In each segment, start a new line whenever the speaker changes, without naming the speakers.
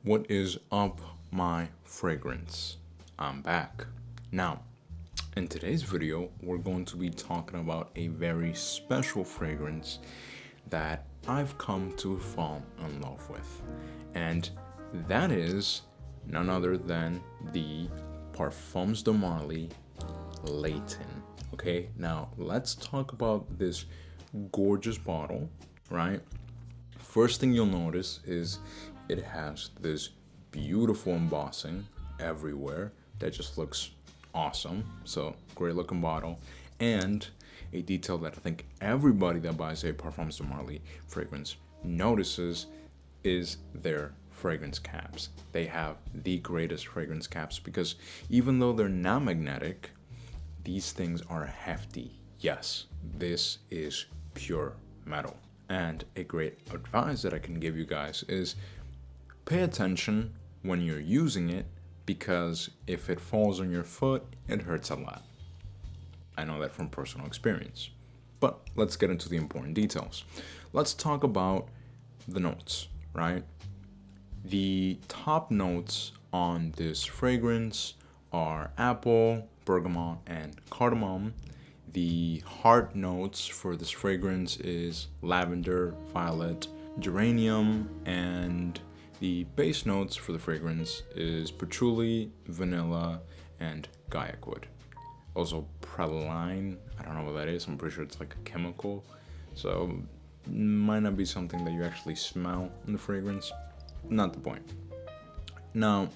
What is up, my fragrance? I'm back. Now, in today's video, we're going to be talking about a very special fragrance that I've come to fall in love with. And that is none other than the Parfums De Marly Layton. Okay, now let's talk about this gorgeous bottle, right? First thing you'll notice is it has this beautiful embossing everywhere that just looks awesome. So, great looking bottle. And a detail that I think everybody that buys a Parfums De Marly fragrance notices is their fragrance caps. They have the greatest fragrance caps because even though they're not magnetic, these things are hefty. Yes, this is pure metal. And a great advice that I can give you guys is pay attention when you're using it, because if it falls on your foot, it hurts a lot. I know that from personal experience. But let's get into the important details. Let's talk about the notes, right? The top notes on this fragrance are apple, bergamot, and cardamom. The heart notes for this fragrance is lavender, violet, geranium, and the base notes for the fragrance is patchouli, vanilla, and guaiac wood. Also praline, I don't know what that is. I'm pretty sure it's like a chemical, so might not be something that you actually smell in the fragrance. Not the point. Now,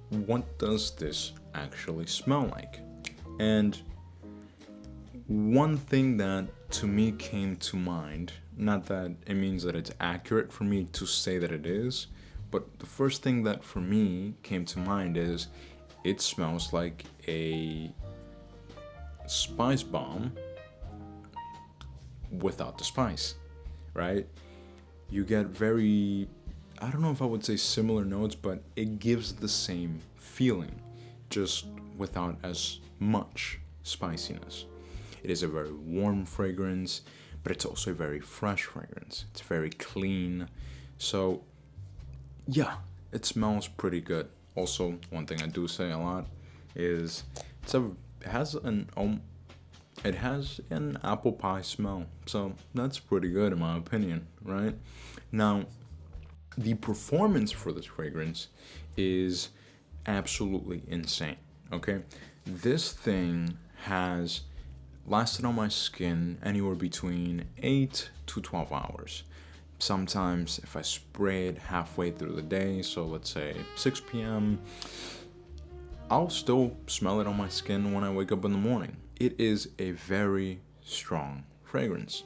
what does this actually smell like? And one thing that to me came to mind, not that it means that it's accurate for me to say that it is, but the first thing that for me came to mind is it smells like a spice bomb without the spice, right? You get very, I don't know if I would say similar notes, but it gives the same feeling, just without as much spiciness. It is a very warm fragrance, but it's also a very fresh fragrance. It's very clean. So, yeah, it smells pretty good. Also, one thing I do say a lot is it has an apple pie smell. So, that's pretty good in my opinion, right? Now, the performance for this fragrance is absolutely insane, okay? This thing has lasted on my skin anywhere between 8 to 12 hours. Sometimes if I spray it halfway through the day, so let's say 6 p.m., I'll still smell it on my skin when I wake up in the morning. It is a very strong fragrance.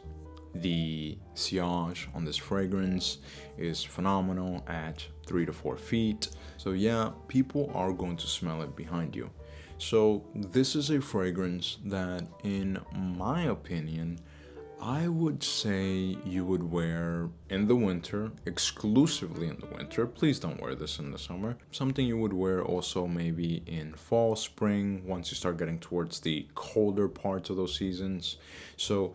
The sillage on this fragrance is phenomenal at 3 to 4 feet. So yeah, people are going to smell it behind you. So this is a fragrance that, in my opinion, I would say you would wear in the winter, exclusively in the winter. Please don't wear this in the summer. Something you would wear also maybe in fall, spring, once you start getting towards the colder parts of those seasons. So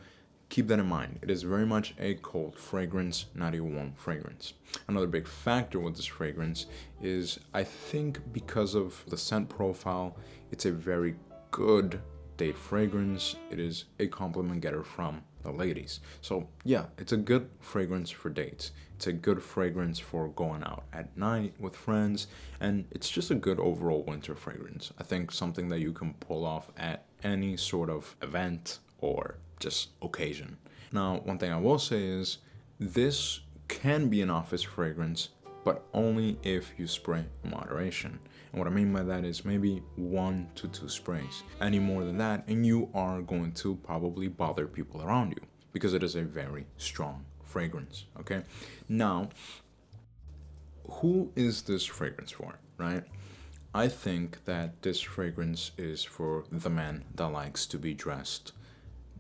keep that in mind. It is very much a cold fragrance, not a warm fragrance. Another big factor with this fragrance is, I think because of the scent profile, it's a very good date fragrance. It is a compliment getter from the ladies. So yeah, it's a good fragrance for dates. It's a good fragrance for going out at night with friends, and it's just a good overall winter fragrance. I think something that you can pull off at any sort of event or just occasion. Now, one thing I will say is this can be an office fragrance, but only if you spray in moderation. And what I mean by that is maybe 1 to 2 sprays. Any more than that, and you are going to probably bother people around you because it is a very strong fragrance, okay? Now, who is this fragrance for, right? I think that this fragrance is for the man that likes to be dressed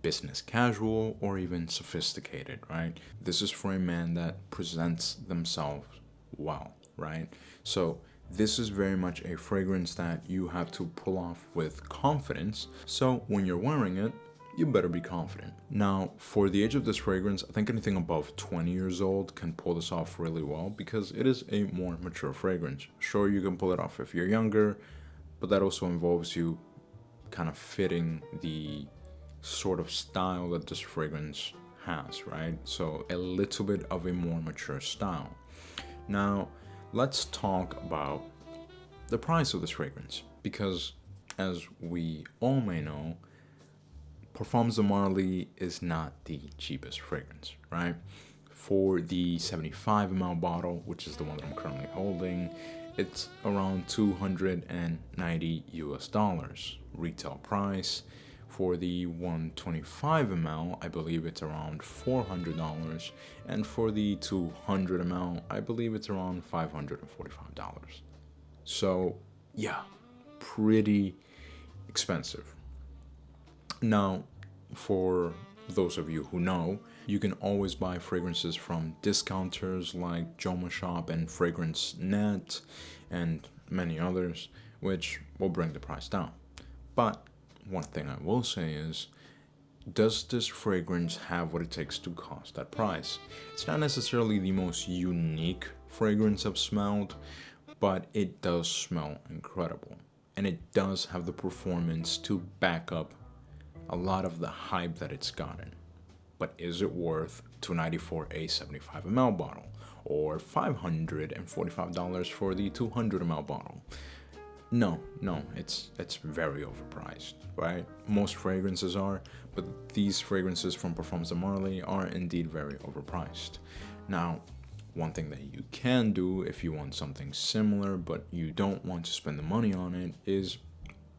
business casual or even sophisticated, right? This is for a man that presents themselves well, right? So this is very much a fragrance that you have to pull off with confidence. So when you're wearing it, you better be confident. Now, for the age of this fragrance, I think anything above 20 years old can pull this off really well because it is a more mature fragrance. Sure, you can pull it off if you're younger, but that also involves you kind of fitting the sort of style that this fragrance has, right? So a little bit of a more mature style. Now, let's talk about the price of this fragrance, because as we all may know, Parfums De Marly is not the cheapest fragrance, right? For the 75 ml bottle, which is the one that I'm currently holding, it's around $290 US retail price. For the 125 ml, I believe it's around $400, and for the 200 ml, I believe it's around $545. So yeah, pretty expensive. Now, for those of you who know, you can always buy fragrances from discounters like Joma Shop and Fragrance Net and many others, which will bring the price down. But one thing I will say is, does this fragrance have what it takes to cost that price? It's not necessarily the most unique fragrance I've smelled, but it does smell incredible. And it does have the performance to back up a lot of the hype that it's gotten. But is it worth $290 for a 75 ml bottle or $545 for the 200 ml bottle? No, it's very overpriced, right? Most fragrances are, but these fragrances from Parfums De Marly are indeed very overpriced. Now, one thing that you can do if you want something similar but you don't want to spend the money on it is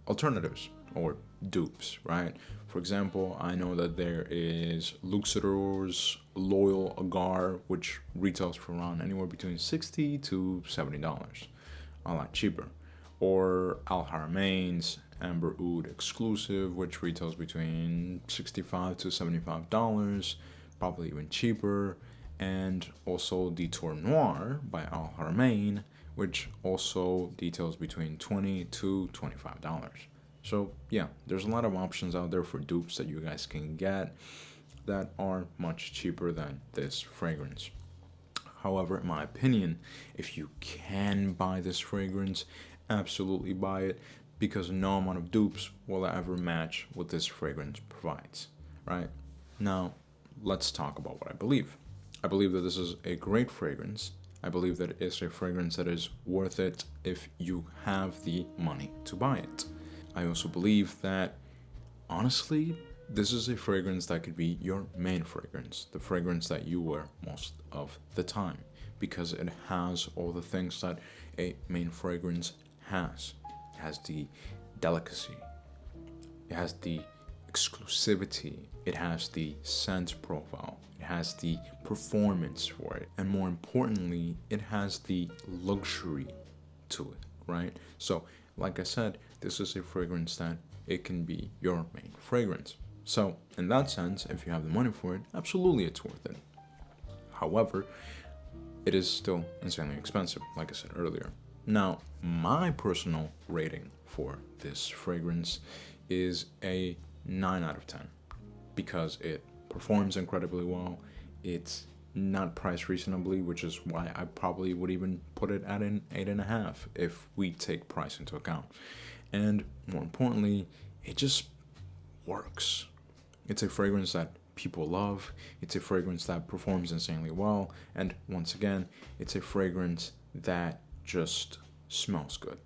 alternatives or dupes, right? For example, I know that there is Luxador's Loyal Agar, which retails for around anywhere between $60 to $70, a lot cheaper. Or Al Haramain's Amber Oud Exclusive, which retails between $65 to $75, probably even cheaper. And also Detour Noir by Al Haramain, which also details between $20 to $25. So yeah, there's a lot of options out there for dupes that you guys can get that are much cheaper than this fragrance. However, in my opinion, if you can buy this fragrance, absolutely buy it, because no amount of dupes will ever match what this fragrance provides, right? Now, let's talk about what I believe. I believe that this is a great fragrance. I believe that it's a fragrance that is worth it if you have the money to buy it. I also believe that, honestly, this is a fragrance that could be your main fragrance, the fragrance that you wear most of the time, because it has all the things that a main fragrance has. It has the delicacy, it has the exclusivity, it has the scent profile, it has the performance for it, and more importantly, it has the luxury to it, right? So, like I said, this is a fragrance that it can be your main fragrance. So, in that sense, if you have the money for it, absolutely it's worth it. However, it is still insanely expensive, like I said earlier. Now, my personal rating for this fragrance is a 9 out of 10 because it performs incredibly well. It's not priced reasonably, which is why I probably would even put it at an 8.5 if we take price into account. And more importantly, it just works. It's a fragrance that people love. It's a fragrance that performs insanely well. And once again, it's a fragrance that just smells good,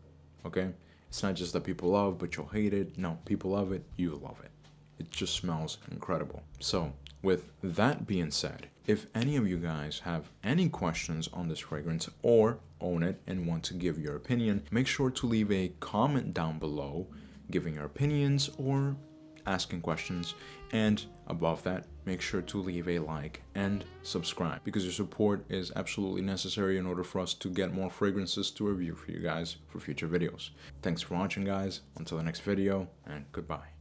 okay? It's not just that people love, but you'll hate it. No, people love it, you love it. It just smells incredible. So, with that being said, if any of you guys have any questions on this fragrance or own it and want to give your opinion, make sure to leave a comment down below giving your opinions or asking questions, and above that, make sure to leave a like and subscribe, because your support is absolutely necessary in order for us to get more fragrances to review for you guys for future videos. Thanks for watching, guys. Until the next video, and goodbye.